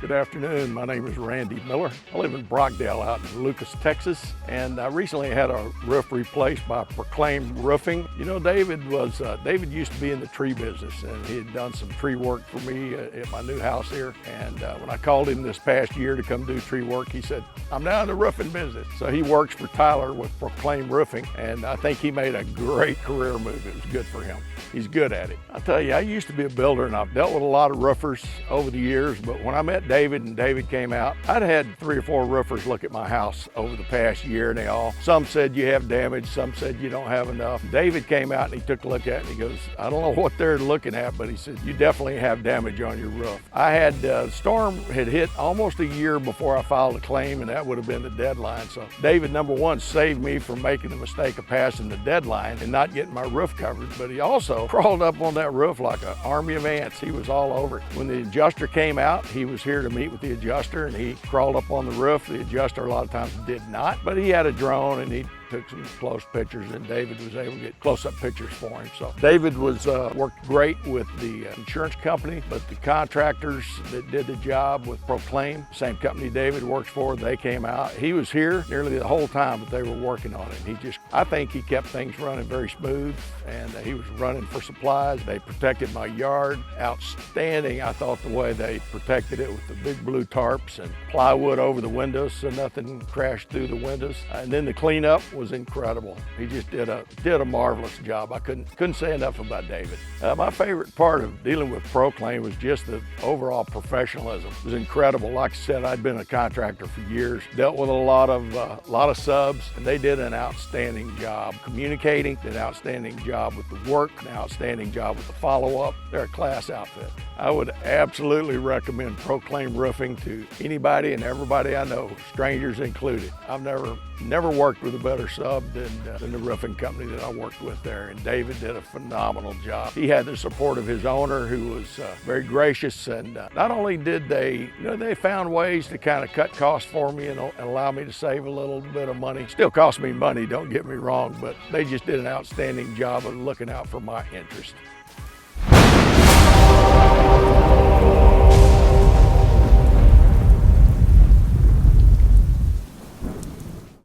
Good afternoon. My name is Randy Miller. I live in Brockdale out in Lucas, Texas, and I recently had a roof replaced by Proclaim Roofing. You know, David used to be in the tree business, and he had done some tree work for me at my new house here. And when I called him this past year to come do tree work, he said, "I'm now in the roofing business." So he works for Tyler with Proclaim Roofing, and I think he made a great career move. It was good for him. He's good at it. I tell you, I used to be a builder, and I've dealt with a lot of roofers over the years, but when I met David and David came out, I'd had 3 or 4 roofers look at my house over the past year, and some said you have damage, some said you don't have enough. David came out and he took a look at it and he goes, "I don't know what they're looking at," but he said, "You definitely have damage on your roof." I had, storm had hit almost a year before I filed a claim, and that would have been the deadline. So David, number one, saved me from making the mistake of passing the deadline and not getting my roof covered, but he also crawled up on that roof like an army of ants. He was all over it. When the adjuster came out, he was here to meet with the adjuster, and he crawled up on the roof. The adjuster a lot of times did not, but he had a drone and he took some close pictures, and David was able to get close-up pictures for him. So David worked great with the insurance company, but the contractors that did the job with Proclaim, same company David works for, they came out. He was here nearly the whole time that they were working on it. I think he kept things running very smooth, and he was running for supplies. They protected my yard. Outstanding, I thought, the way they protected it with the big blue tarps and plywood over the windows so nothing crashed through the windows. And then the cleanup was incredible. He just did a marvelous job. I couldn't say enough about David. My favorite part of dealing with Proclaim was just the overall professionalism. It was incredible. Like I said, I'd been a contractor for years, dealt with a lot of subs, and they did an outstanding job communicating, did an outstanding job with the work, an outstanding job with the follow-up. They're a class outfit. I would absolutely recommend Proclaim Roofing to anybody and everybody I know, strangers included. I've never worked with a better sub than the roofing company that I worked with there, and David did a phenomenal job. He had the support of his owner, who was very gracious, and not only did they found ways to kind of cut costs for me and allow me to save a little bit of money. Still cost me money, don't get me wrong, but they just did an outstanding job of looking out for my interest.